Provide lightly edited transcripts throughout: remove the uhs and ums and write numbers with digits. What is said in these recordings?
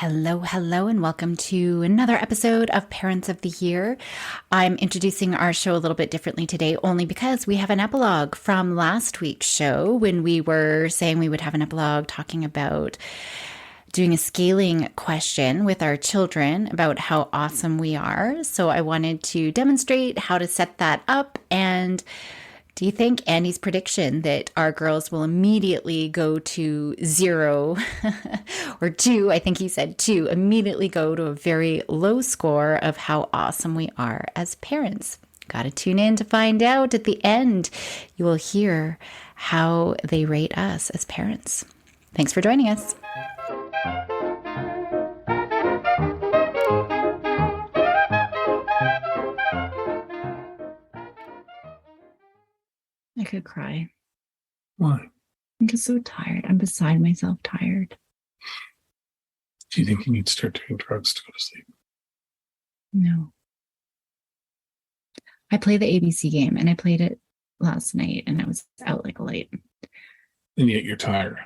Hello, hello, and welcome to another episode of Parents of the Year. I'm introducing our show a little bit differently today, only because we have an epilogue from last week's show when we were saying we would have an epilogue talking about doing a scaling question with our children about how awesome we are. So I wanted to demonstrate how to set that up. And do you think Andy's prediction that our girls will immediately go to 0 or 2, I think he said 2, immediately go to a very low score of how awesome we are as parents? Got to tune in to find out. At the end, you will hear how they rate us as parents. Thanks for joining us. I could cry. Why? I'm just so tired. I'm beside myself tired. Do you think you need to start taking drugs to go to sleep? No. I play the ABC game, and I played it last night, and I was out like a light. And yet you're tired.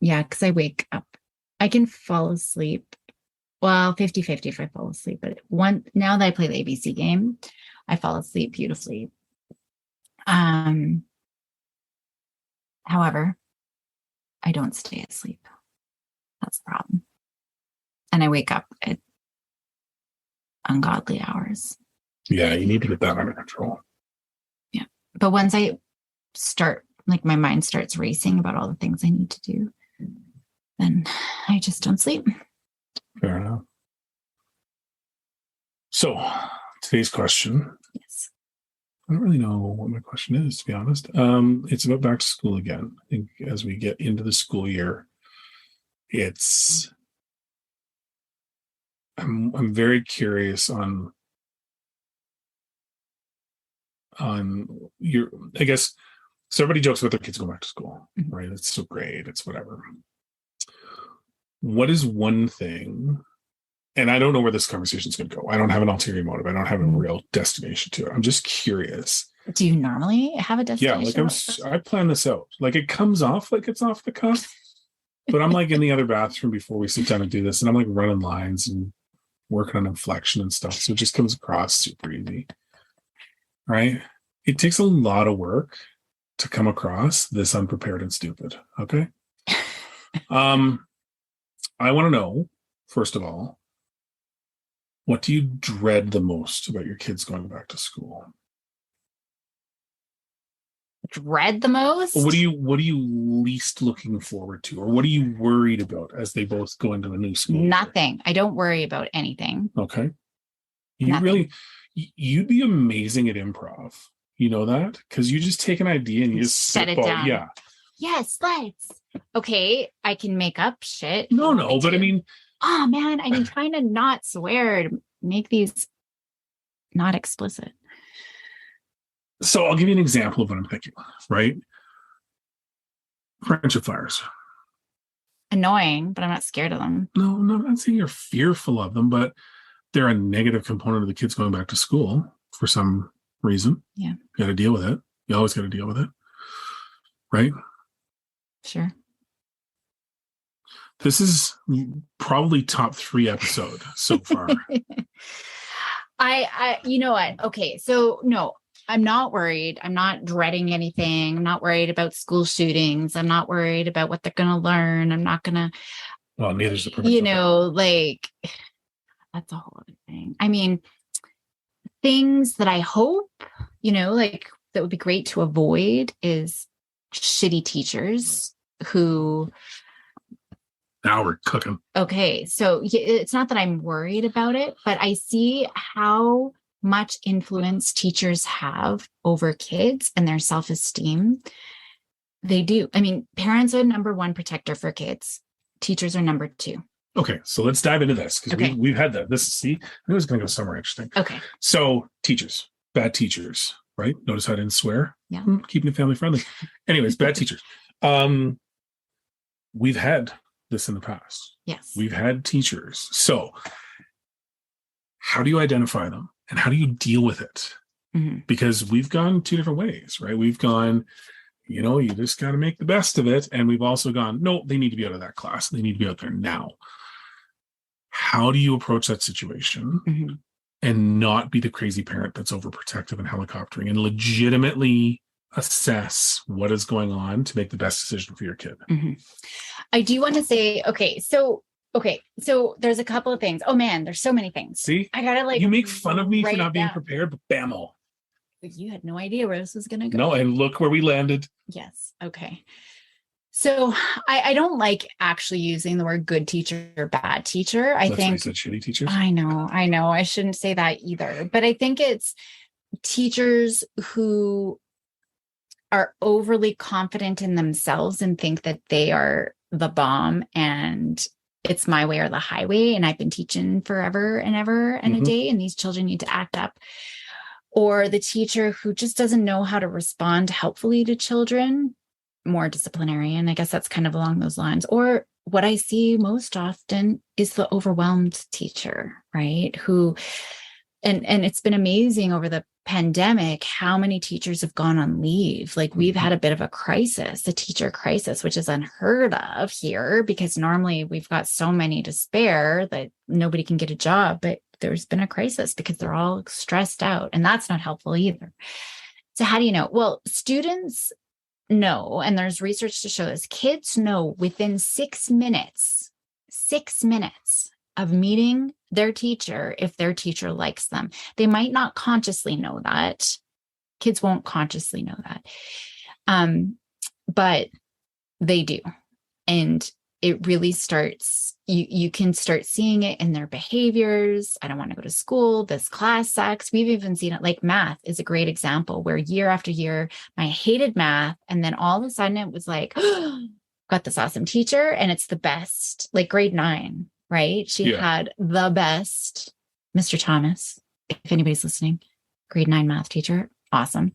Yeah, because I wake up. I can fall asleep. Well, 50-50 if I fall asleep. But now that I play the ABC game, I fall asleep beautifully. However, I don't stay asleep. That's the problem. And I wake up at ungodly hours. Yeah, you need to get that under control. Yeah. But once I start, like my mind starts racing about all the things I need to do, then I just don't sleep. Fair enough. So today's question. Yes. I don't really know what my question is, to be honest. It's about back to school again. I think as we get into the school year, I'm very curious on your, I guess, so everybody jokes about their kids going back to school, right? It's so great. It's whatever. What is one thing, and I don't know where this conversation is going to go. I don't have an ulterior motive. I don't have a real destination to it. I'm just curious. Do you normally have a destination? Yeah, I plan this out. Like it comes off like it's off the cuff, but I'm like in the other bathroom before we sit down and do this, and I'm like running lines and working on inflection and stuff. So it just comes across super easy, right? It takes a lot of work to come across this unprepared and stupid. Okay. I want to know, first of all, what do you dread the most about your kids going back to school? Dread the most? What are you least looking forward to, or what are you worried about as they both go into the new school year? Nothing. I don't worry about anything. Okay. Nothing. You'd be amazing at improv. You know that? Because you just take an idea and you just set it down. Yeah. Yes, let's. Okay, I can make up shit. No, but I mean, oh man, I've been trying to not swear to make these not explicit. So I'll give you an example of what I'm thinking, right? Friendship fires. Annoying, but I'm not scared of them. No, I'm not saying you're fearful of them, but they're a negative component of the kids going back to school for some reason. Yeah. You got to deal with it. You always got to deal with it. Right? Sure. This is probably top 3 episode so far. I you know what? Okay, so no, I'm not worried. I'm not dreading anything. I'm not worried about school shootings. I'm not worried about what they're going to learn. I'm not going to, well, neither's the perfect. Like that's a whole other thing. I mean, things that I hope, like that would be great to avoid is shitty teachers who. Now we're cooking. Okay. So it's not that I'm worried about it, but I see how much influence teachers have over kids and their self-esteem. They do. I mean, parents are number 1 protector for kids. Teachers are number 2. Okay. So let's dive into this because we've had that. I was going to go somewhere interesting. Okay. So teachers, bad teachers, right? Notice how I didn't swear? Yeah. Keeping it family friendly. Anyways, bad teachers. We've had this in the past. Yes. We've had teachers. So how do you identify them and how do you deal with it? Mm-hmm. Because we've gone 2 different ways, right? We've gone, you just got to make the best of it. And we've also gone, no, they need to be out of that class. They need to be out there now. how do you approach that situation Mm-hmm. and not be the crazy parent that's overprotective and helicoptering, and legitimately assess what is going on to make the best decision for your kid? Mm-hmm. I do want to say, okay, so there's a couple of things. Oh man, there's so many things. See, I gotta like you make fun of me for write not it being down. prepared, but bammo. You had no idea where this was gonna go. No, and look where we landed. Yes. Okay. So I don't like actually using the word good teacher or bad teacher. I That's why I think said shitty teachers. I know. I shouldn't say that either. But I think it's teachers who are overly confident in themselves and think that they are the bomb and it's my way or the highway. And I've been teaching forever and ever and a day, and these children need to act up. Or the teacher who just doesn't know how to respond helpfully to children, more disciplinarian. I guess that's kind of along those lines. Or what I see most often is the overwhelmed teacher, right? Who, and it's been amazing over the pandemic how many teachers have gone on leave. Like we've had a bit of a crisis, a teacher crisis, which is unheard of here because normally we've got so many to spare that nobody can get a job. But there's been a crisis because they're all stressed out, and that's not helpful either. So how do you know? Well, students know, and there's research to show this, kids know within 6 minutes of meeting their teacher if their teacher likes them. They might not consciously know that. Kids won't consciously know that. But they do. And it really starts, you can start seeing it in their behaviors. I don't want to go to school. This class sucks. We've even seen it, like math is a great example where year after year, I hated math. And then all of a sudden it was like, got this awesome teacher and it's the best, like grade 9, right? She had the best, Mr. Thomas, if anybody's listening, grade 9 math teacher. Awesome.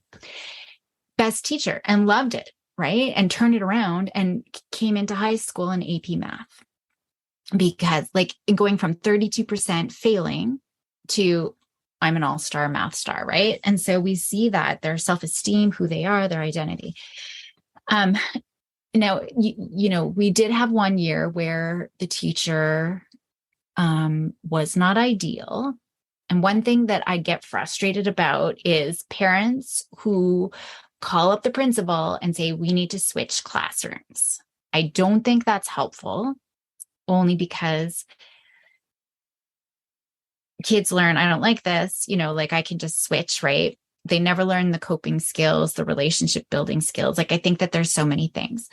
Best teacher and loved it. Right. And turned it around and came into high school in AP math because like going from 32% failing to I'm an all-star math star. Right. And so we see that their self-esteem, who they are, their identity. Now, you know, we did have one year where the teacher was not ideal. And one thing that I get frustrated about is parents who call up the principal and say, we need to switch classrooms. I don't think that's helpful, only because kids learn, I don't like this, you know, like I can just switch, right? They never learn the coping skills, the relationship building skills. Like I think that there's so many things.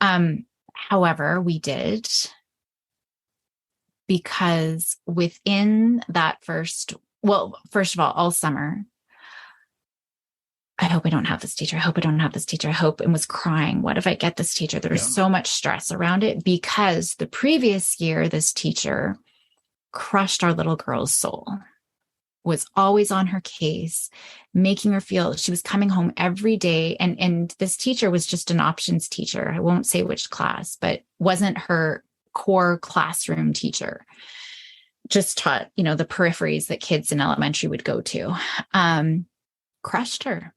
However, we did, because within that first of all summer, I hope I don't have this teacher. I hope I don't have this teacher. I hope, and was crying. What if I get this teacher? There was so much stress around it because the previous year, this teacher crushed our little girl's soul, was always on her case, making her feel she was coming home every day. And this teacher was just an options teacher. I won't say which class, but wasn't her core classroom teacher. Just taught, you know, the peripheries that kids in elementary would go to. Crushed her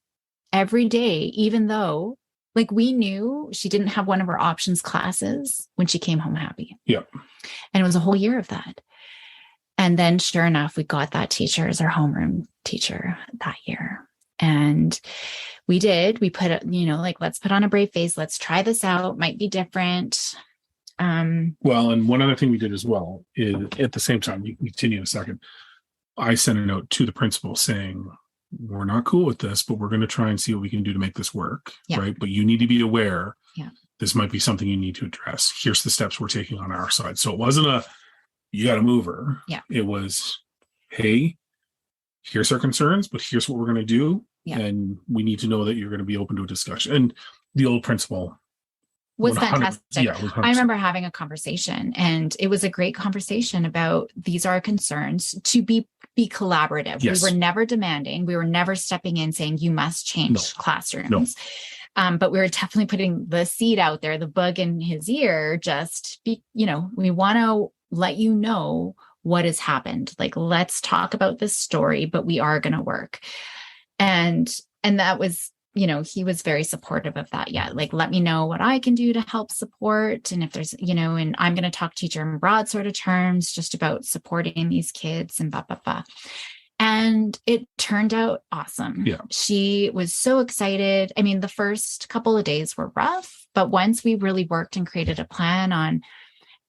every day, even though like we knew she didn't have one of her options classes when she came home happy. Yeah. And it was a whole year of that. And then sure enough, we got that teacher as our homeroom teacher that year. And we put it, you know, like, let's put on a brave face. Let's try this out. Might be different. Well, and one other thing we did as well is at the same time, you can continue in a second. I sent a note to the principal saying, we're not cool with this, but we're going to try and see what we can do to make this work. Yeah. Right. But you need to be aware. Yeah. This might be something you need to address. Here's the steps we're taking on our side. So it wasn't you got to move her. Yeah. It was, hey, here's our concerns, but here's what we're going to do. Yeah. And we need to know that you're going to be open to a discussion. And the old principal was fantastic. Yeah, I remember having a conversation, and it was a great conversation about these are our concerns, to be collaborative. Yes. We were never demanding. We were never stepping in saying you must change classrooms. No. But we were definitely putting the seed out there, the bug in his ear, just be, you know, we want to let you know what has happened. Like, let's talk about this story, but we are going to work. And that was he was very supportive of that. Yeah. Like, let me know what I can do to help support. And if there's, and I'm going to talk teacher in broad sort of terms, just about supporting these kids and blah, blah, blah. And it turned out awesome. Yeah. She was so excited. I mean, the first couple of days were rough, but once we really worked and created a plan on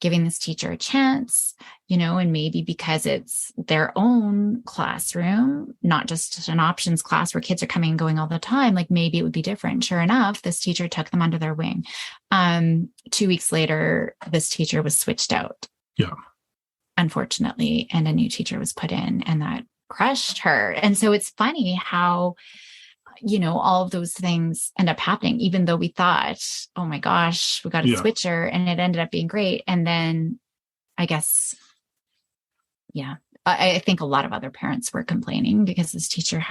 giving this teacher a chance, and maybe because it's their own classroom, not just an options class where kids are coming and going all the time, like maybe it would be different. Sure enough, this teacher took them under their wing. 2 weeks later, this teacher was switched out. Yeah. Unfortunately, and a new teacher was put in, and that crushed her. And so it's funny how all of those things end up happening, even though we thought, oh my gosh, we got a switcher, and it ended up being great. And then I guess, I think a lot of other parents were complaining because this teacher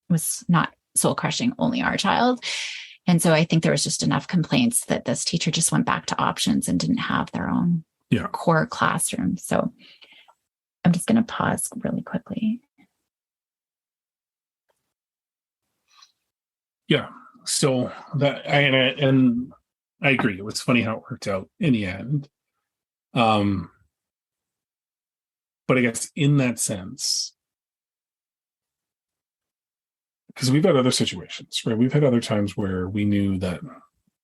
was not soul crushing only our child. And so I think there was just enough complaints that this teacher just went back to options and didn't have their own core classroom. So I'm just going to pause really quickly. Yeah. So that, and I agree. It was funny how it worked out in the end. But I guess in that sense, because we've had other situations, right? We've had other times where we knew that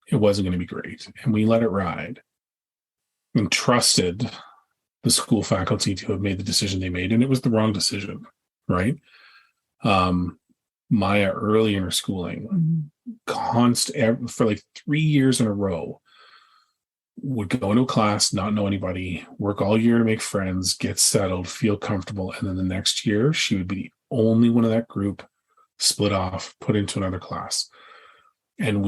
it wasn't going to be great, and we let it ride and trusted the school faculty to have made the decision they made, and it was the wrong decision, right? Maya, early in her schooling, for like 3 years in a row, would go into a class, not know anybody, work all year to make friends, get settled, feel comfortable, and then the next year she would be the only one of that group, split off, put into another class. And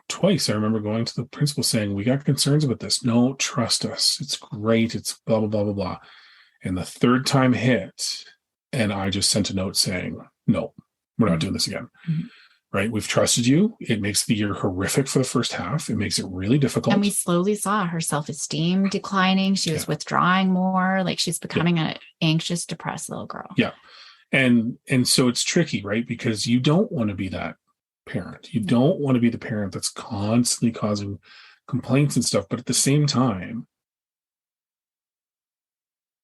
twice, I remember going to the principal saying, we got concerns about this. No, trust us. It's great. It's blah, blah, blah, blah, blah. And the third time hit, and I just sent a note saying, no, we're not doing this again. Mm-hmm. Right? We've trusted you. It makes the year horrific for the first half. It makes it really difficult. And we slowly saw her self-esteem declining. She was withdrawing more. Like, she's becoming an anxious, depressed little girl. Yeah. And so it's tricky, right? Because you don't want to be that parent. You don't want to be the parent that's constantly causing complaints and stuff. But at the same time,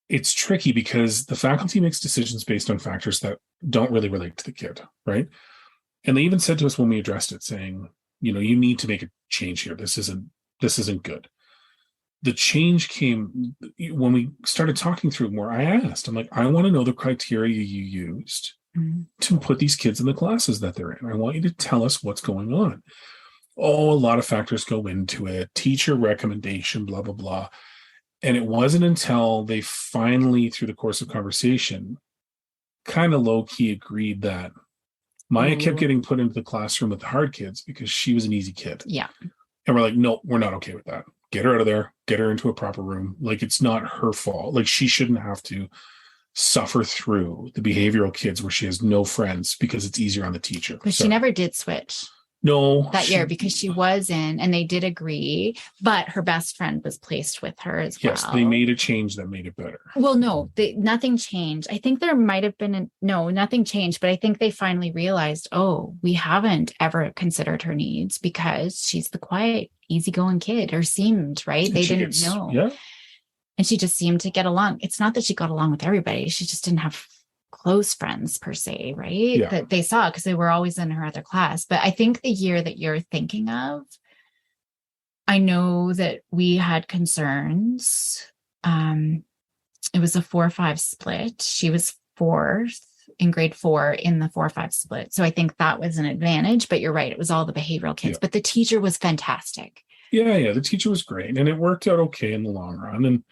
it's tricky because the faculty makes decisions based on factors that don't really relate to the kid, right? And they even said to us when we addressed it, saying, you need to make a change here. This isn't good. The change came when we started talking through it more. I asked, I'm like, I want to know the criteria you used to put these kids in the classes that they're in. I want you to tell us what's going on. Oh, a lot of factors go into it. Teacher recommendation, blah, blah, blah. And it wasn't until they finally, through the course of conversation, kind of low-key agreed that Maya kept getting put into the classroom with the hard kids because she was an easy kid. Yeah. And we're like, no, we're not okay with that. Get her out of there. Get her into a proper room. Like, it's not her fault. Like, she shouldn't have to suffer through the behavioral kids where she has no friends because it's easier on the teacher. But she never did switch. No. That year, because she was in, and they did agree, but her best friend was placed with her as well. Yes, they made a change that made it better. Well, no, nothing changed. I think there might have been, nothing changed, but I think they finally realized, oh, we haven't ever considered her needs because she's the quiet, easygoing kid, or seemed, right? And they didn't know. Yeah. And she just seemed to get along. It's not that she got along with everybody. She just didn't have close friends per se, right? Yeah. That they saw because they were always in her other class. But I think the year that you're thinking of, I know that we had concerns. It was a 4-5 split. She was fourth in grade 4 in the 4-5 split. So I think that was an advantage, but you're right. It was all the behavioral kids, but the teacher was fantastic. Yeah. The teacher was great. And it worked out okay in the long run. And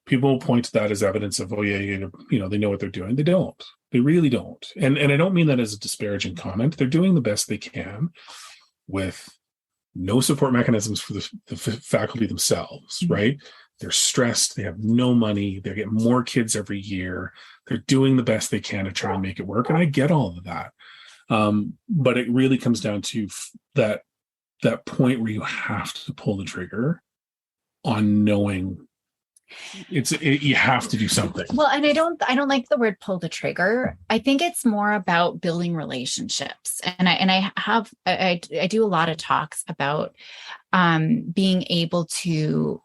people point to that as evidence of, they know what they're doing. They don't. They really don't. And I don't mean that as a disparaging comment. They're doing the best they can with no support mechanisms for the faculty themselves, right? They're stressed. They have no money. They get more kids every year. They're doing the best they can to try and make it work. And I get all of that. But it really comes down to that point where you have to pull the trigger on knowing You have to do something. Well, and I don't like the word pull the trigger. I think it's more about building relationships. And I do a lot of talks about being able to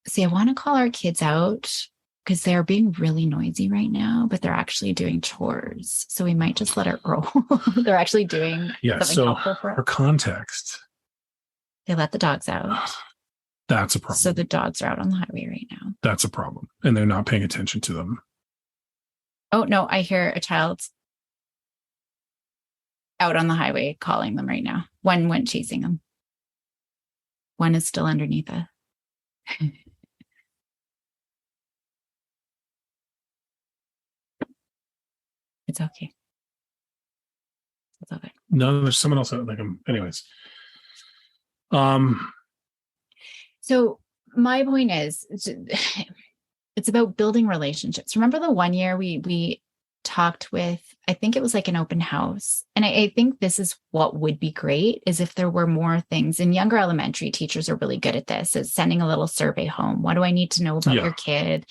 say, I want to call our kids out because they're being really noisy right now, but they're actually doing chores. So we might just let it roll. They're actually doing something helpful for us. For context, they let the dogs out. That's a problem. So the dogs are out on the highway right now. That's a problem. And they're not paying attention to them. Oh, no, I hear a child out on the highway calling them right now. One went chasing them. One is still underneath it. It's okay. It's okay. No, there's someone else like him. Anyways. So my point is, it's about building relationships. Remember the one year we talked with, I think it was like an open house. And I think this is what would be great is if there were more things, and younger elementary teachers are really good at this, is sending a little survey home. What do I need to know about your kid?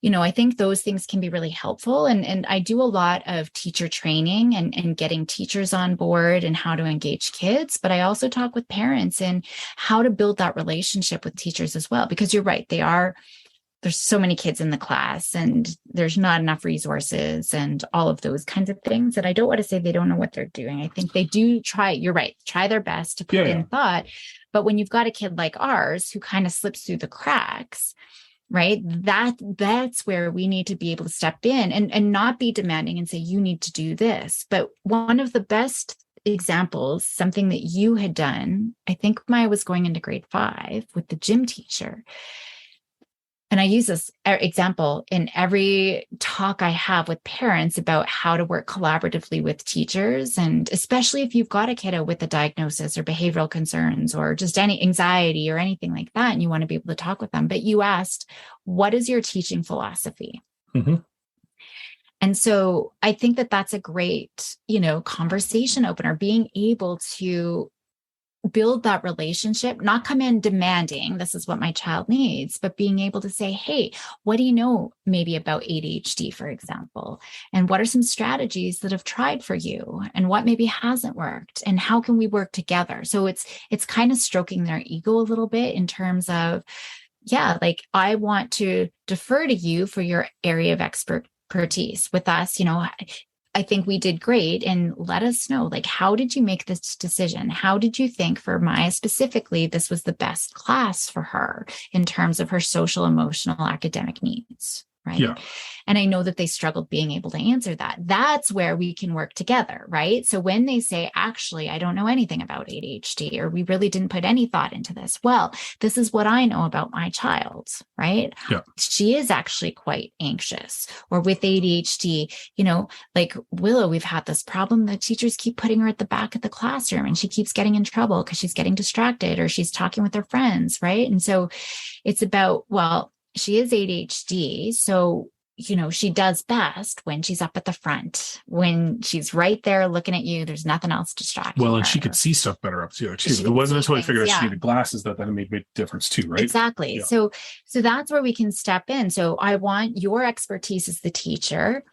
I think those things can be really helpful. And I do a lot of teacher training and getting teachers on board and how to engage kids. But I also talk with parents and how to build that relationship with teachers as well, because you're right. There's so many kids in the class and there's not enough resources and all of those kinds of things. And I don't want to say they don't know what they're doing. I think they do try, you're right, try their best to put in thought. But when you've got a kid like ours who kind of slips through the cracks, right, that's where we need to be able to step in and not be demanding and say, you need to do this. But one of the best examples, something that you had done, I think Maya was going into grade 5 with the gym teacher. And I use this example in every talk I have with parents about how to work collaboratively with teachers. And especially if you've got a kiddo with a diagnosis or behavioral concerns or just any anxiety or anything like that, and you want to be able to talk with them. But you asked, what is your teaching philosophy? Mm-hmm. And so I think that that's a great, conversation opener, being able to build that relationship, not come in demanding, this is what my child needs, but being able to say, hey, what do you know maybe about ADHD, for example? And what are some strategies that have tried for you? And what maybe hasn't worked? And how can we work together? So it's kind of stroking their ego a little bit in terms of, like, I want to defer to you for your area of expertise. With us, I think we did great. And let us know, like, how did you make this decision? How did you think for Maya specifically, this was the best class for her in terms of her social, emotional, academic needs? Right. Yeah. And I know that they struggled being able to answer that. That's where we can work together. Right. So when they say, actually, I don't know anything about ADHD, or we really didn't put any thought into this. Well, this is what I know about my child. Right. Yeah. She is actually quite anxious, or with ADHD, like Willow, we've had this problem. The teachers keep putting her at the back of the classroom and she keeps getting in trouble because she's getting distracted or she's talking with her friends. Right. And so it's about, well, she is ADHD. So, she does best when she's up at the front, when she's right there looking at you. There's nothing else distracting her. And she could see stuff better up too. It wasn't until I figured out she needed glasses that made a difference too, right? Exactly. Yeah. So that's where we can step in. So I want your expertise as the teacher,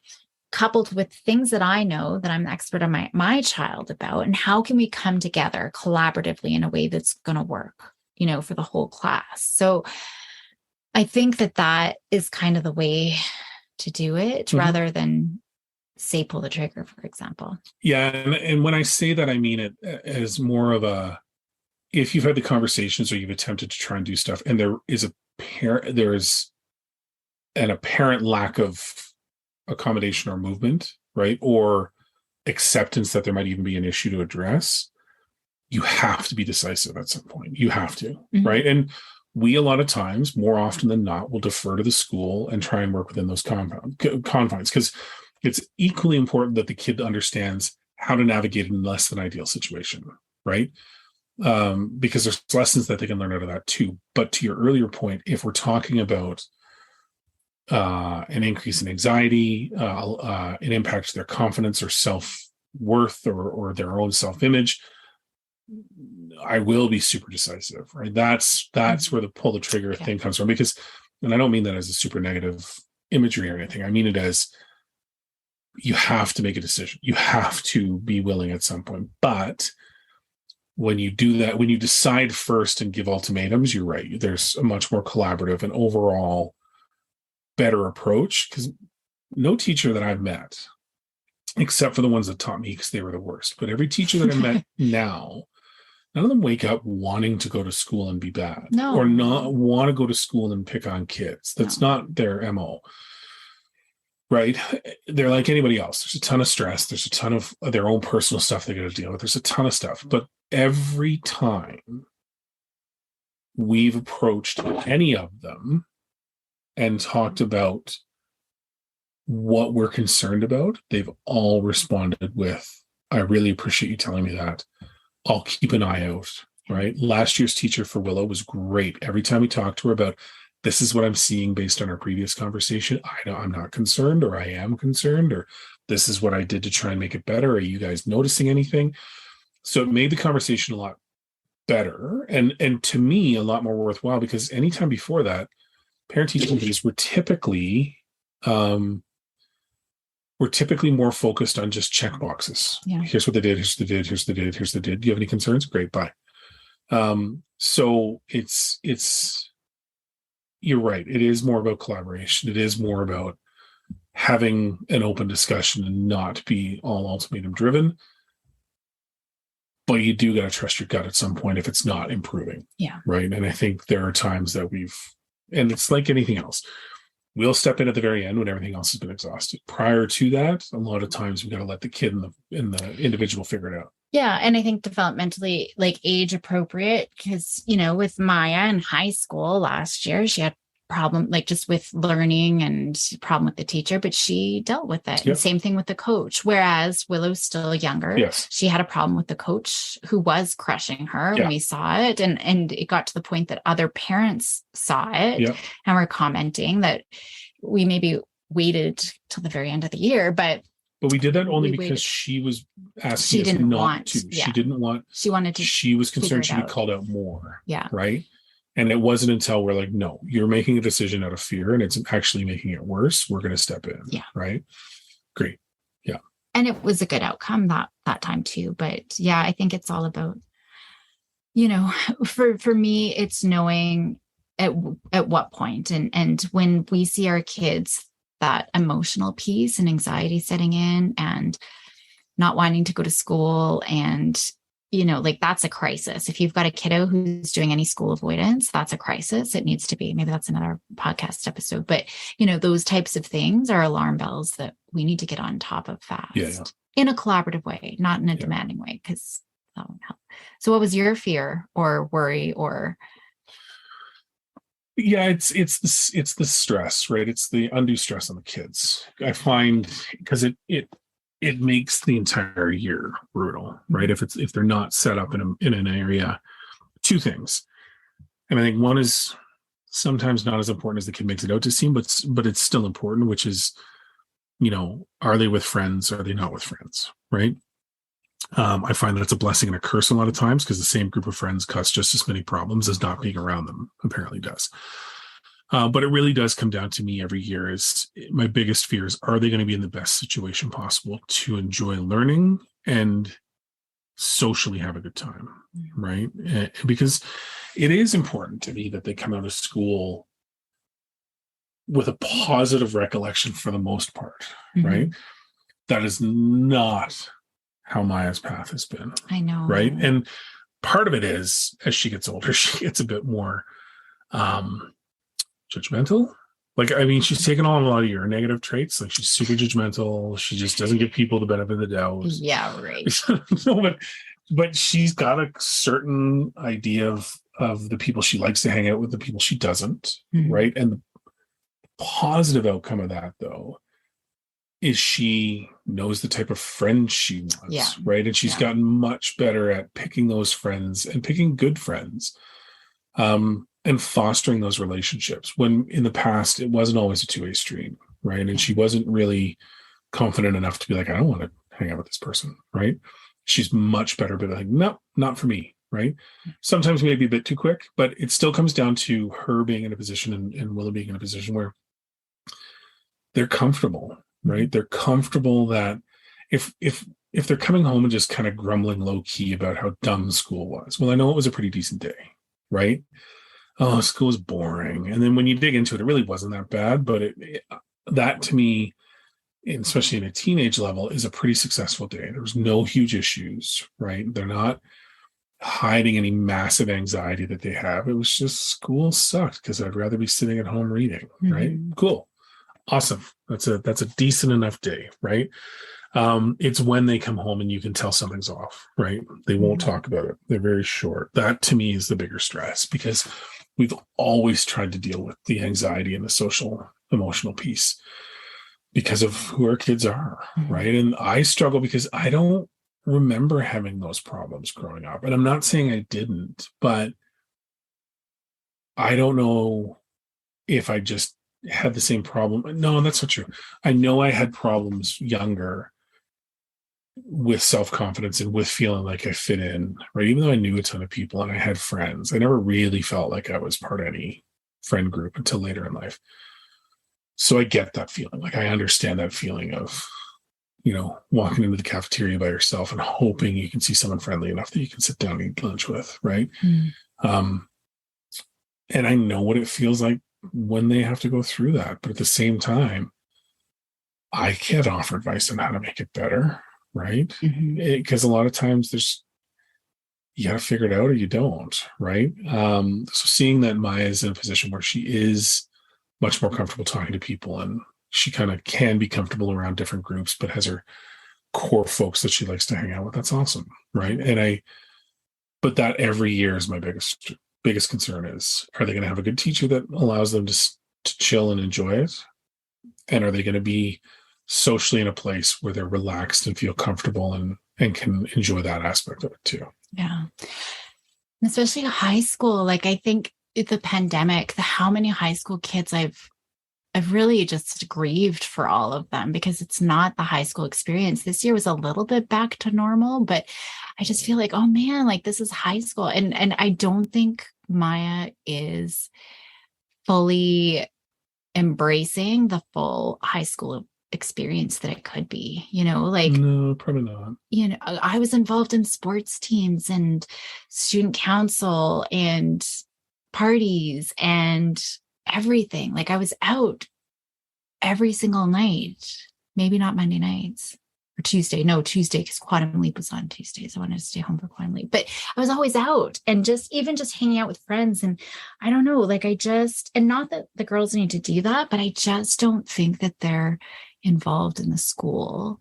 coupled with things that I know that I'm the expert on my child about, and how can we come together collaboratively in a way that's going to work, for the whole class. So I think that is kind of the way to do it, rather than say pull the trigger, for example. Yeah. And when I say that, I mean it as more of if you've had the conversations or you've attempted to try and do stuff and there is an apparent lack of accommodation or movement, right? Or acceptance that there might even be an issue to address, you have to be decisive at some point. You have to, right? And we, a lot of times, more often than not, will defer to the school and try and work within those confines, because it's equally important that the kid understands how to navigate in less than ideal situation, right? Because there's lessons that they can learn out of that too. But to your earlier point, if we're talking about an increase in anxiety, an impact to their confidence or self-worth or their own self-image, I will be super decisive, right? That's where the pull the trigger thing comes from, because, and I don't mean that as a super negative imagery or anything. I mean it as, you have to make a decision. You have to be willing at some point. But when you do that, when you decide first and give ultimatums, you're right. There's a much more collaborative and overall better approach, because no teacher that I've met, except for the ones that taught me because they were the worst, but every teacher that I met now, none of them wake up wanting to go to school and be bad, or not want to go to school and pick on kids. That's not their MO. Right? They're like anybody else. There's a ton of stress. There's a ton of their own personal stuff they got to deal with. There's a ton of stuff. But every time we've approached any of them and talked about what we're concerned about, they've all responded with, I really appreciate you telling me that. I'll keep an eye out. Right? Last year's teacher for Willow was great. Every time we talked to her about, this is what I'm seeing based on our previous conversation, I'm not concerned, or I am concerned, or this is what I did to try and make it better. Are you guys noticing anything? So it made the conversation a lot better, and to me a lot more worthwhile, because anytime before that, parent-teacher meetings were typically more focused on just check boxes. Yeah. Here's what they did, here's what they did, here's what they did, here's what they did. Do you have any concerns? Great, bye. So it's you're right. It is more about collaboration. It is more about having an open discussion and not be all ultimatum driven. But you do got to trust your gut at some point if it's not improving. Yeah. Right. And I think there are times that and it's like anything else. We'll step in at the very end when everything else has been exhausted. Prior to that, a lot of times we've got to let the kid and the individual figure it out. Yeah. And I think developmentally, like age appropriate, because, with Maya in high school last year, she had problem like just with learning and problem with the teacher, but she dealt with it. Yep. And same thing with the coach. Whereas Willow's still younger. Yes. She had a problem with the coach who was crushing her. Yeah. When we saw it. And it got to the point that other parents saw it. Yep. And were commenting that we maybe waited till the very end of the year, but we did that only because she was asking us not to. Yeah. She didn't want. She wanted to. She was concerned she'd be called out more. Yeah. Right. And it wasn't until we're like, no, you're making a decision out of fear and it's actually making it worse. We're going to step in. Yeah. Right. Great. Yeah. And it was a good outcome that time too. But yeah, I think it's all about, for me, it's knowing at what point and when we see our kids, that emotional piece and anxiety setting in and not wanting to go to school and, that's a crisis. If you've got a kiddo who's doing any school avoidance, that's a crisis. It needs to be. Maybe that's another podcast episode. But, those types of things are alarm bells that we need to get on top of fast in a collaborative way, not in a demanding way, because that won't help. So what was your fear or worry or... Yeah, it's the stress, right? It's the undue stress on the kids. I find because it makes the entire year brutal, right? If they're not set up in an area. Two things, and I think one is sometimes not as important as the kid makes it out to seem, but it's still important, which is, are they with friends? Are they not with friends? Right? I find that's a blessing and a curse a lot of times because the same group of friends cause just as many problems as not being around them apparently does. But it really does come down to me every year is my biggest fear is, are they going to be in the best situation possible to enjoy learning and socially have a good time, right? Because it is important to me that they come out of school with a positive recollection for the most part, right? That is not how Maya's path has been. I know. Right. And part of it is as she gets older, she gets a bit more judgmental. Like, I mean, she's taken on a lot of your negative traits. Like she's super judgmental. She just doesn't give people the benefit of the doubt. Yeah, right. No, but she's got a certain idea of the people she likes to hang out with, the people she doesn't. Right. And the positive outcome of that, though, is she knows the type of friends she wants, right? And she's gotten much better at picking those friends and picking good friends and fostering those relationships when in the past it wasn't always a two-way street, right? And she wasn't really confident enough to be like, I don't want to hang out with this person, right? She's much better, but like, no, not for me. Right. Sometimes maybe a bit too quick, but it still comes down to her being in a position and Willow being in a position where they're comfortable, right? They're comfortable that if they're coming home and just kind of grumbling low key about how dumb school was, well, I know it was a pretty decent day, right? Oh, school is boring. And then when you dig into it, it really wasn't that bad, but that to me, especially in a teenage level, is a pretty successful day. There was no huge issues, right? They're not hiding any massive anxiety that they have. It was just school sucked because I'd rather be sitting at home reading, right? Cool. Awesome. That's a decent enough day, right? It's when they come home and you can tell something's off, right? They won't talk about it. They're very short. That to me is the bigger stress because we've always tried to deal with the anxiety and the social emotional piece because of who our kids are, right? And I struggle because I don't remember having those problems growing up. And I'm not saying I didn't, but I don't know if I just had the same problem. No, that's not true. I know I had problems younger with self-confidence and with feeling like I fit in, right? Even though I knew a ton of people and I had friends, I never really felt like I was part of any friend group until later in life. So I get that feeling. Like I understand that feeling of, walking into the cafeteria by yourself and hoping you can see someone friendly enough that you can sit down and eat lunch with, right? And I know what it feels like when they have to go through that. But at the same time, I can't offer advice on how to make it better, right? Because a lot of times you got to figure it out or you don't, right? So seeing that Maya is in a position where she is much more comfortable talking to people and she kind of can be comfortable around different groups, but has her core folks that she likes to hang out with. That's awesome, right? But that every year is my biggest concern is, are they going to have a good teacher that allows them to chill and enjoy it? And are they going to be socially in a place where they're relaxed and feel comfortable and can enjoy that aspect of it too? Yeah. Especially high school. Like I think the pandemic, how many high school kids I've really just grieved for all of them because it's not the high school experience. This year was a little bit back to normal, but I just feel like, oh man, like this is high school. And I don't think Maya is fully embracing the full high school experience that it could be, like, no, probably not. I was involved in sports teams and student council and parties and everything. Like I was out every single night, maybe not Monday nights or Tuesday. No, Tuesday, because Quantum Leap was on Tuesdays. I wanted to stay home for Quantum Leap, but I was always out and just hanging out with friends. And I don't know, like and not that the girls need to do that, but I just don't think that they're involved in the school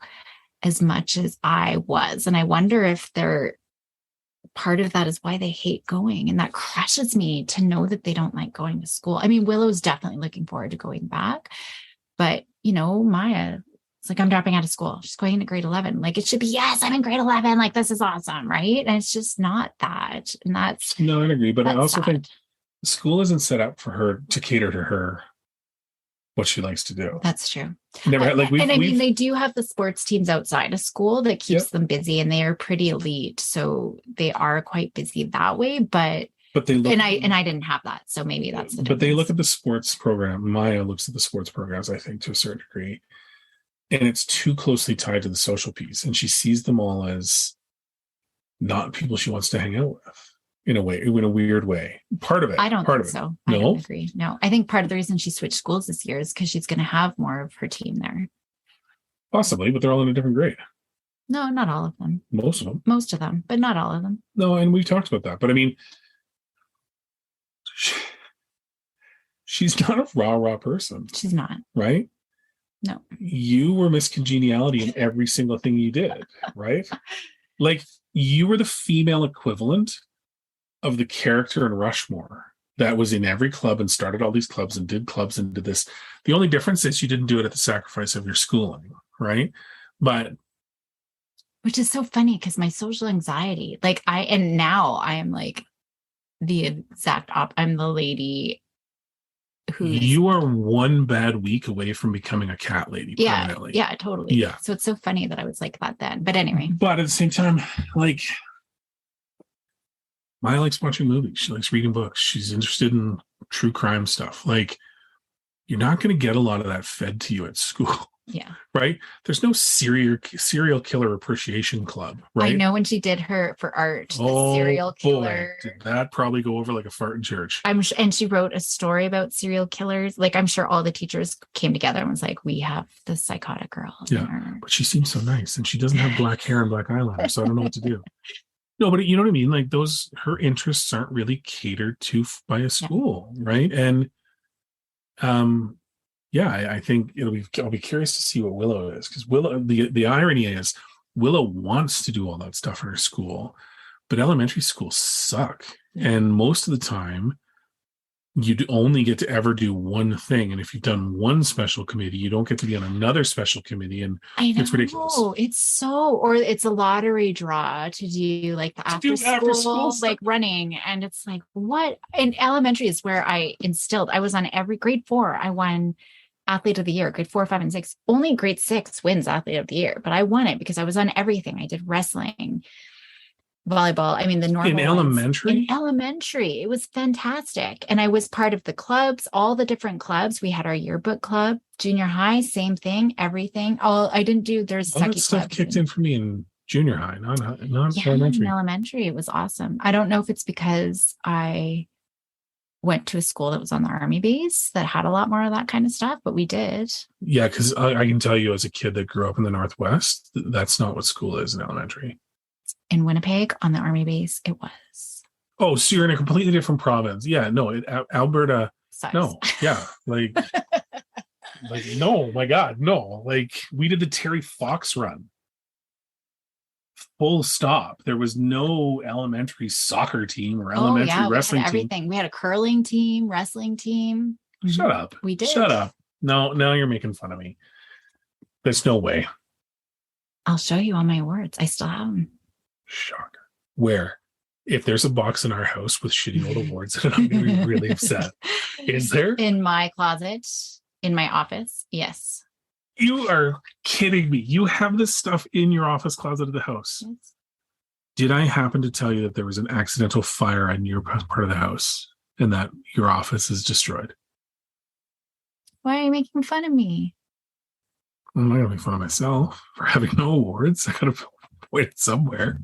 as much as I was. And I wonder if part of that is why they hate going. And that crushes me to know that they don't like going to school. I mean, Willow's definitely looking forward to going back, but Maya, it's like, I'm dropping out of school. She's going into grade 11. Like it should be, yes, I'm in grade 11. Like, this is awesome. Right. And it's just not that. And no, I agree. But I also sad. think school isn't set up for her to cater to her, what she likes to do. That's true. Never had, they do have the sports teams outside of school that keeps them busy, and they are pretty elite. So they are quite busy that way, but they look, and I didn't have that. So maybe that's the difference. But they look at the sports program. Maya looks at the sports programs, I think, to a certain degree. And it's too closely tied to the social piece. And she sees them all as not people she wants to hang out with. In a weird way. Part of it. I don't think so. I don't agree. No, I think part of the reason she switched schools this year is because she's going to have more of her team there. Possibly, but they're all in a different grade. No, not all of them. Most of them. Most of them, but not all of them. No, and we've talked about that. But I mean, she's not a rah-rah person. She's not. Right? No. You were Miss Congeniality in every single thing you did, right? Like, you were the female equivalent of the character in Rushmore that was in every club and started all these clubs and did clubs and did this. The only difference is you didn't do it at the sacrifice of your schooling, right? But which is so funny because my social anxiety, now I am like the exact I'm the lady who's you are one bad week away from becoming a cat lady permanently. Yeah, totally. Yeah. So it's so funny that I was like that then. But anyway. But at the same time, like, Maya likes watching movies. She likes reading books. She's interested in true crime stuff. Like, you're not going to get a lot of that fed to you at school. Yeah. Right? There's no serial killer appreciation club, right? I know when she did her for art, the Oh, serial killer. boy, did that probably go over like a fart in church. And she wrote a story about serial killers. Like, I'm sure all the teachers came together and was like, we have this psychotic girl. Yeah. But she seems so nice and she doesn't have black hair and black eyeliner. So I don't know what to do. No, but you know what I mean? Like her interests aren't really catered to by a school. Right. And, I think I'll be curious to see what Willow is, because Willow, the irony is Willow wants to do all that stuff in her school, but elementary schools suck. And most of the time you only get to ever do one thing. And if you've done one special committee, you don't get to be on another special committee. And I know, it's ridiculous. It's a lottery draw to do like the after school like running. And it's like, what? In elementary is where I was on every grade 4. I won athlete of the year, grade 4, 5, and 6. Only grade 6 wins athlete of the year, but I won it because I was on everything. I did wrestling, volleyball. I mean, the normal in elementary. In elementary, it was fantastic, and I was part of the clubs, all the different clubs. We had our yearbook club. Junior high, same thing. Everything. All I didn't do. There's all that stuff kicked in for me in junior high, not elementary. In elementary, it was awesome. I don't know if it's because I went to a school that was on the army base that had a lot more of that kind of stuff, but we did. Yeah, because I can tell you, as a kid that grew up in the Northwest, that's not what school is in elementary. In Winnipeg on the army base, it was. Oh, so you're in a completely different province. Yeah, no, Alberta. Sucks. No, yeah, like no, my God, no. Like, we did the Terry Fox run. Full stop. There was no elementary soccer team or elementary wrestling we had everything. team. We had a curling team, wrestling team. Shut up. We did. Shut up. No, now you're making fun of me. There's no way. I'll show you all my awards. I still have them. Shocker. Where? If there's a box in our house with shitty old awards, then I'm going to be really upset. Is there? In my closet, in my office. Yes. You are kidding me. You have this stuff in your office closet of the house. Yes. Did I happen to tell you that there was an accidental fire on your part of the house and that your office is destroyed? Why are you making fun of me? I'm not going to make fun of myself for having no awards. I got to point it somewhere.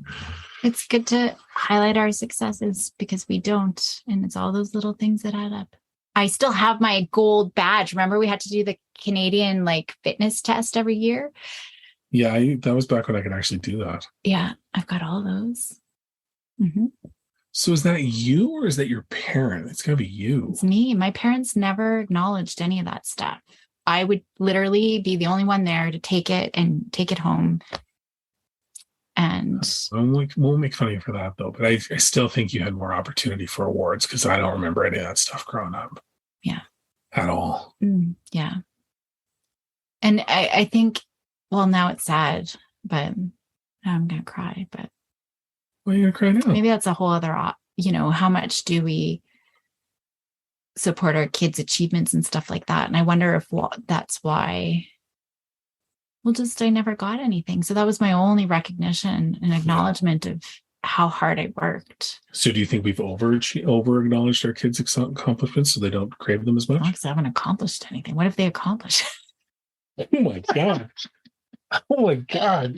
It's good to highlight our successes because we don't. And it's all those little things that add up. I still have my gold badge. Remember, we had to do the Canadian fitness test every year. Yeah, that was back when I could actually do that. Yeah, I've got all those. Mm-hmm. So is that you or is that your parent? It's got to be you. It's me. My parents never acknowledged any of that stuff. I would literally be the only one there to take it home. And we'll make fun of you for that, though. But I still think you had more opportunity for awards because I don't remember any of that stuff growing up. Yeah. At all. Yeah. And I think, well, now it's sad, but now I'm going to cry. But why are you going to cry now? Maybe that's a whole other, how much do we support our kids' achievements and stuff like that? And I wonder if that's why. Well, I never got anything. So that was my only recognition and acknowledgement of how hard I worked. So do you think we've over acknowledged our kids' accomplishments so they don't crave them as much? Because I haven't accomplished anything. What if they accomplish? Oh my God. Oh my God.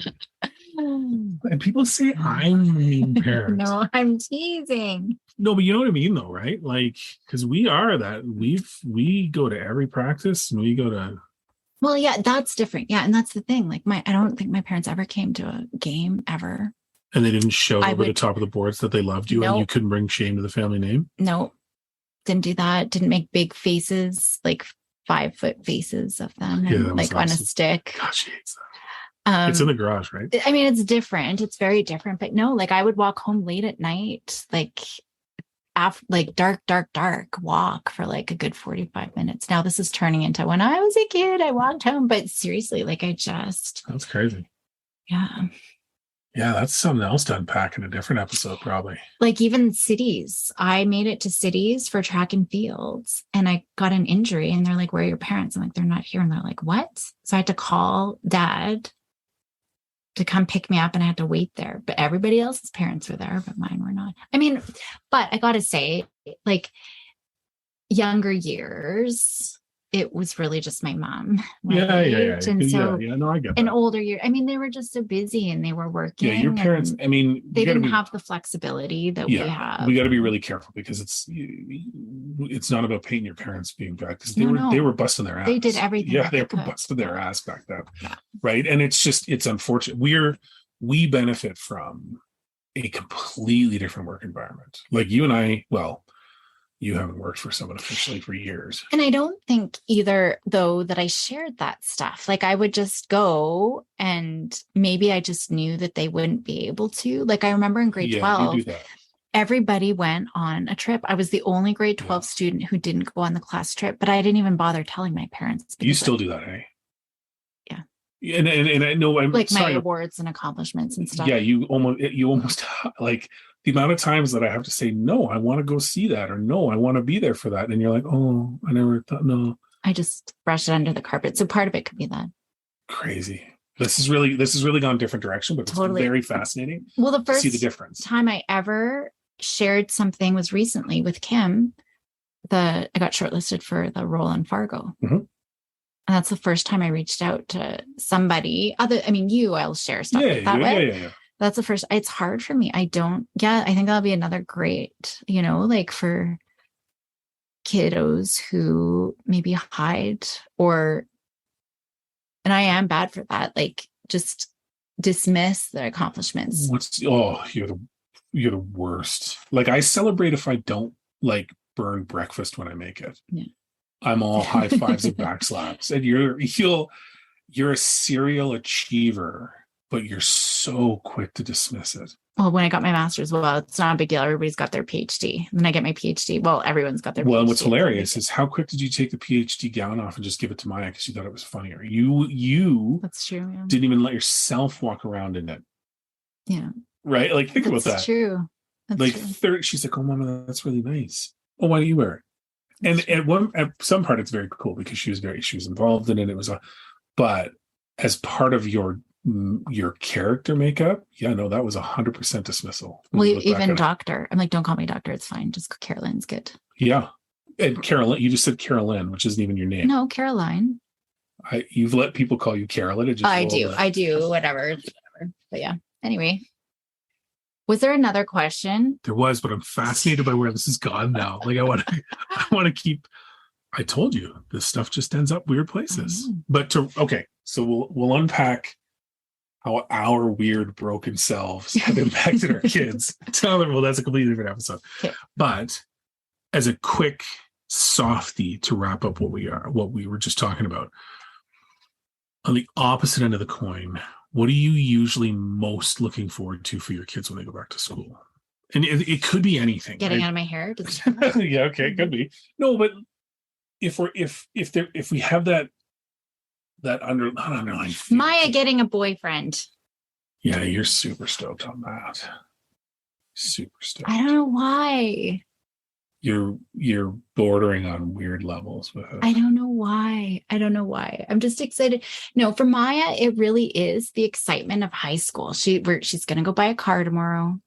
And people say I'm a mean parent. No, I'm teasing. No, but you know what I mean though, right? Like, because we are that. We go to every practice and we go to. Well, yeah, that's different. Yeah, and that's the thing. I don't think my parents ever came to a game ever. And they didn't show over the top of the boards that they loved you and you couldn't bring shame to the family name? No, didn't do that. Didn't make big faces, 5-foot faces of them, on a stick. Gosh, she hates that. It's in the garage, right? I mean, it's different. It's very different. But no, I would walk home late at night, dark walk for a good 45 minutes. Now this is turning into when I was a kid, I walked home. But seriously, that's crazy. Yeah. Yeah, that's something else to unpack in a different episode, probably. Like even cities, I made it to cities for track and fields and I got an injury and they're like, where are your parents? I'm like, they're not here. And they're like, what? So I had to call dad to come pick me up and I had to wait there. But everybody else's parents were there, but mine were not. I mean, but I got to say, like younger years, it was really just my mom. Yeah. And so, No, I get an that. older year, I mean, they were just so busy and they were working. Yeah, your parents, I mean, they didn't have the flexibility that we have. We got to be really careful because it's not about painting your parents being bad because they were busting their ass. They did everything. Yeah, they were busting their ass back then. Yeah. Right. And it's unfortunate. We benefit from a completely different work environment. Like you and I, well, you haven't worked for someone officially for years. And I don't think either, though, that I shared that stuff. Like I would just go and maybe I just knew that they wouldn't be able to. Like I remember in grade 12, you do that. Everybody went on a trip. I was the only grade 12 student who didn't go on the class trip, but I didn't even bother telling my parents. You still do that, eh? Yeah. And I know I'm like my awards and accomplishments and stuff. Yeah, you almost like the amount of times that I have to say, no, I want to go see that, or no, I want to be there for that. And you're like, oh, I never thought, no. I just brush it under the carpet. So part of it could be that. Crazy. This has really gone a different direction, but it's very fascinating. Well, the first see the difference. Time I ever shared something was recently with Kim. I got shortlisted for the role on Fargo. Mm-hmm. And that's the first time I reached out to somebody I'll share stuff that way. Yeah. That's the first. It's hard for me. I think that'll be another great, like for kiddos who maybe hide and I am bad for that. Like just dismiss their accomplishments. You're the worst. Like I celebrate if I don't like burn breakfast when I make it. Yeah. I'm all high fives and backslaps. And you're a serial achiever, but you're so quick to dismiss it. Well, when I got my master's, it's not a big deal. Everybody's got their PhD. And then I get my PhD. Well, everyone's got their PhD. Well, and what's hilarious is how quick did you take the PhD gown off and just give it to Maya because you thought it was funnier? You That's true. Yeah. Didn't even let yourself walk around in it. Yeah. Right? Like think about that. That's true. That's true. She's like, oh, Mama, that's really nice. Oh, why don't you wear it? And at some part, it's very cool because she was involved in it. It was but as part of your character makeup, that was 100% dismissal. Well, even doctor. I'm like, don't call me doctor. It's fine. Just Caroline's good. Yeah. And Carolyn, you just said Carolyn, which isn't even your name. No, Caroline. You've let people call you Carolyn. I do. Whatever. But yeah. Anyway. Was there another question? There was, but I'm fascinated by where this has gone now. Like I want to keep. I told you this stuff just ends up weird places. But so we'll unpack how our weird broken selves have impacted our kids. Well, that's a completely different episode. Okay. But as a quick softie to wrap up what we were just talking about, on the opposite end of the coin, what are you usually most looking forward to for your kids when they go back to school? And it could be anything. Getting out of my hair. Yeah, okay, it could be. No, but if we have that underlying Maya getting a boyfriend. Yeah, you're super stoked on that. Super stoked. I don't know why. You're bordering on weird levels with it. I don't know why. I'm just excited. No, for Maya, it really is the excitement of high school. She's going to go buy a car tomorrow.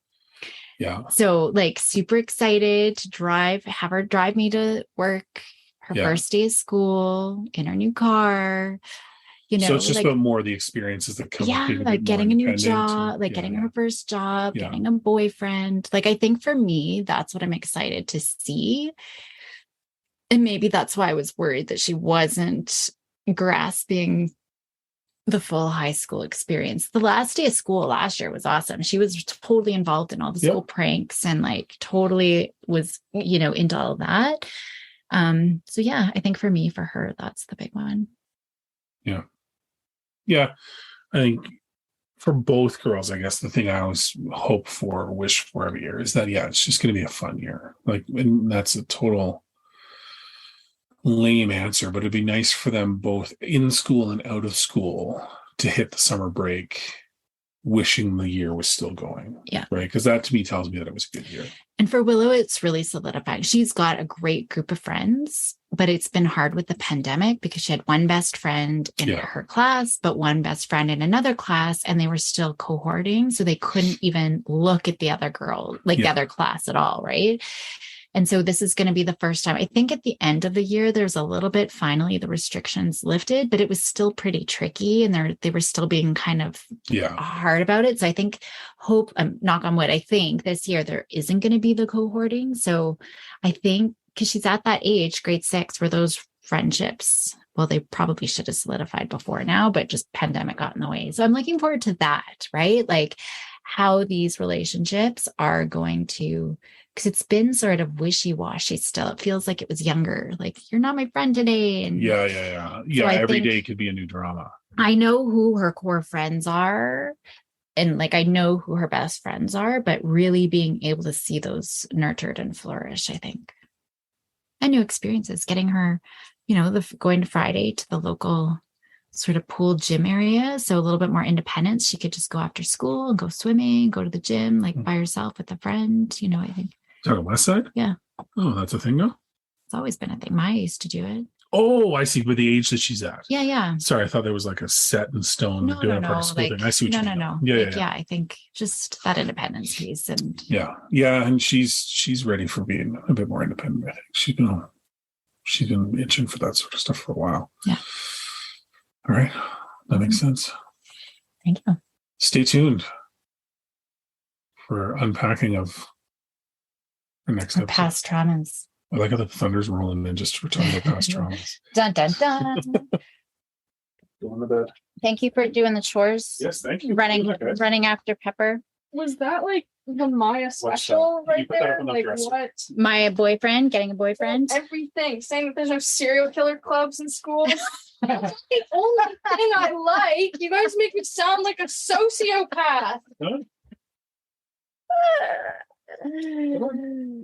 Yeah. So like super excited to have her drive me to work. Her first day of school in her new car. So it's just about more the experiences that come. Yeah, like getting a new job, getting her first job, getting a boyfriend. Like I think for me, that's what I'm excited to see. And maybe that's why I was worried that she wasn't grasping the full high school experience. The last day of school last year was awesome. She was totally involved in all the school pranks and like totally was, into all of that. So yeah, I think for her, that's the big one. Yeah. Yeah. I think for both girls, I guess the thing I always hope for or wish for every year is that, it's just going to be a fun year. Like, and that's a total lame answer, but it'd be nice for them both in school and out of school to hit the summer break wishing the year was still going. Yeah. Right. Because that to me tells me that it was a good year. And for Willow, it's really solidifying. She's got a great group of friends, but it's been hard with the pandemic because she had one best friend in her class, but one best friend in another class, and they were still cohorting. So they couldn't even look at the other girl, like the other class at all. Right. And so this is going to be the first time. I think at the end of the year, there's a little bit, finally, the restrictions lifted, but it was still pretty tricky. And they were still being kind of hard about it. So I think, knock on wood, I think this year there isn't going to be the cohorting. So I think because she's at that age, grade 6, where those friendships, well, they probably should have solidified before now, but just pandemic got in the way. So I'm looking forward to that, right? Like how these relationships are going to, because it's been sort of wishy-washy still. It feels like it was younger. Like, you're not my friend today. And Yeah. so every day could be a new drama. I know who her core friends are. And like, I know who her best friends are, but really being able to see those nurtured and flourish, I think. And new experiences, getting her, going to Friday to the local sort of pool gym area. So a little bit more independence. She could just go after school and go swimming, go to the gym, like by herself with a friend, I think. Talking West Side? Yeah. Oh, that's a thing now? It's always been a thing. Maya used to do it. Oh, I see. With the age that she's at. Yeah. Sorry, I thought there was like a set in stone No. doing a part of school thing. I see what you mean. No. Yeah. I think just that independence piece. And yeah. And she's ready for being a bit more independent, I think. She's been itching for that sort of stuff for a while. Yeah. All right. That makes sense. Thank you. Stay tuned for unpacking of our next episode. Past traumas. I like how the thunder's rolling in just for talking about past traumas. Dun, dun, dun. Going to bed. Thank you for doing the chores. Yes, thank you. Running after Pepper. Was that like the Maya special right there? Like what? My boyfriend, getting a boyfriend. Everything. Saying that there's no serial killer clubs in schools. That's the only thing I like. You guys make me sound like a sociopath. Huh?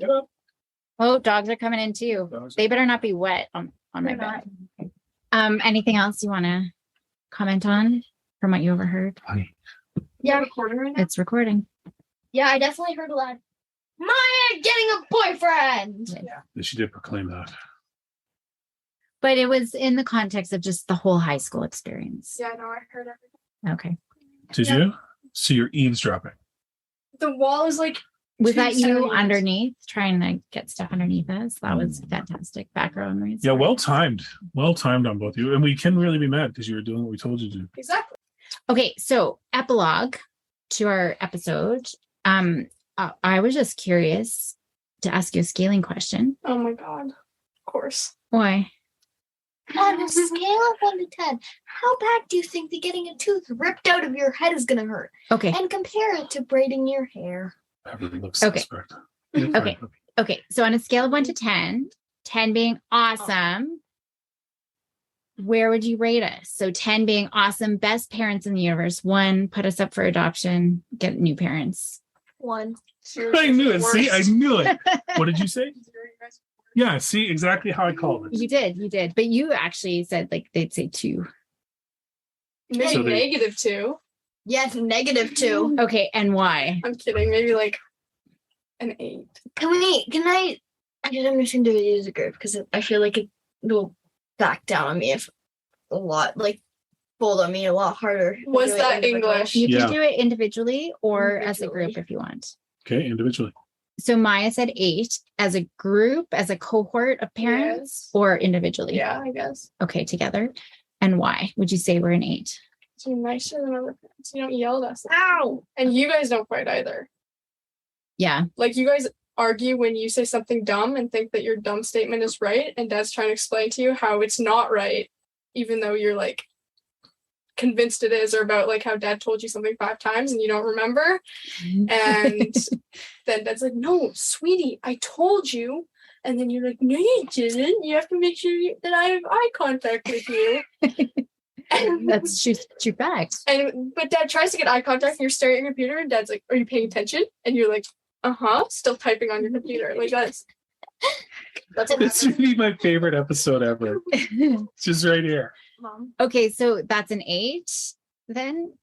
Get up. Oh, dogs are coming in too. They better not be wet on my bed. Okay. Anything else you want to comment on from what you overheard? Yeah, recording right now? It's recording. Yeah, I definitely heard a lot. Maya getting a boyfriend. Yeah, she did proclaim that. But it was in the context of just the whole high school experience. Yeah, no, I heard everything. Okay. Did you? So you're eavesdropping. The wall is like. Was that you underneath, trying to get stuff underneath us? That was fantastic. Background noise. Yeah, well timed. Well timed on both of you. And we can really be mad because you were doing what we told you to do. Exactly. Okay, so epilogue to our episode. I was just curious to ask you a scaling question. Oh my God. Of course. Why? On a scale of 1 to 10, how bad do you think that getting a tooth ripped out of your head is going to hurt? Okay. And compare it to braiding your hair. Everything looks Okay. suspect. Okay. So on a scale of 1 to 10, 10 being awesome, where would you rate us? So 10 being awesome, best parents in the universe. 1, put us up for adoption, get new parents. 1. I knew it. See, I knew it. What did you say? Yeah, see, exactly how I called it. You did. But you actually said like they'd say 2. Maybe So they- -2. Yes, -2. Okay, and why? I'm kidding. Maybe like an 8. I I'm just going to do it as a group because I feel like it will back down on me if a lot, like fold on me a lot harder. if I Was do it that individually. English? You Yeah. can do it individually or as a group if you want. Okay, individually. So Maya said 8 as a group, as a cohort of parents, Yes. or individually? Yeah, I guess. Okay, together. And why would you say we're an 8? So you're nicer than other parents. You don't yell at us. Ow! And you guys don't fight either. Yeah. Like you guys argue when you say something dumb and think that your dumb statement is right, and Dad's trying to explain to you how it's not right, even though you're like convinced it is, or about like how Dad told you something 5 times and you don't remember. And then Dad's like, "No, sweetie, I told you." And then you're like, "No, you didn't. You have to make sure that I have eye contact with you." That's true facts. But Dad tries to get eye contact and you're staring at your computer and Dad's like, "Are you paying attention?" And you're like, still typing on your computer. Like that's This would be my favorite episode ever. It's just right here. Mom. Okay, so that's an 8 then?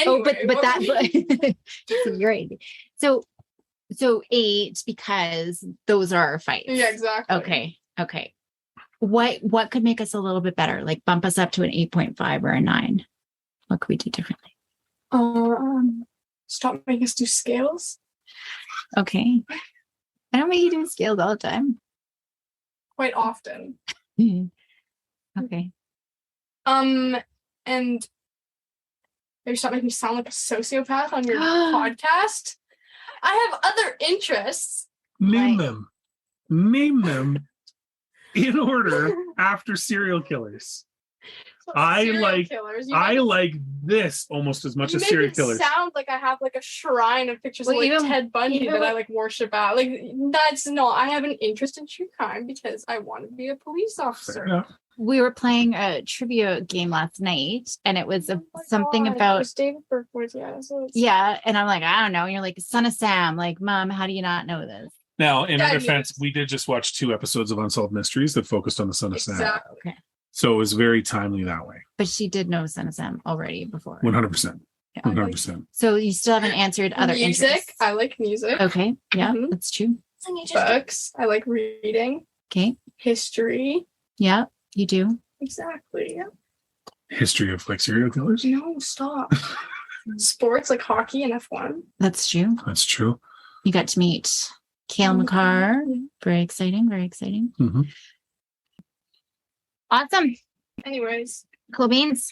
Oh, but Anyway, that so you're 8. So 8 because those are our fights. yeah, exactly. Okay. What could make us a little bit better? Like bump us up to an 8.5 or a 9. What could we do differently? Stop making us do scales. Okay. I don't make you do scales all the time. Quite often. Okay. And maybe stop making me sound like a sociopath on your podcast. I have other interests. Name Right. them. Name them in order after serial killers. I Serial like- killers. I like this almost as much as serial killers. Sound like I have like a shrine of pictures Well, of like even- Ted Bundy even that I with- like worship at. Like that's not. I have an interest in true crime because I want to be a police Fair officer. enough. We were playing a trivia game last night and it was Oh my something God, it about was David Berkowitz, yeah. So it's, yeah, and I'm like, I don't know. And you're like, Son of Sam. Like, Mom, how do you not know this? Now, in Dad our knew defense, this. we did just watch 2 episodes of Unsolved Mysteries that focused on the son of Sam. exactly. So it was very timely that way. But she did know Son of Sam already before. 100%. Yeah. 100%. So you still haven't answered other Music. interests. I like music. Okay. Yeah, Mhm. that's true. Books. I like reading. Okay. History. Yeah, you do. Exactly. Yeah. History of like serial killers. No, stop. Sports like hockey and F1. That's true. That's true. You got to meet Cale McCarr. Very exciting. Very exciting. Mhm. Awesome. Anyways. Cool beans.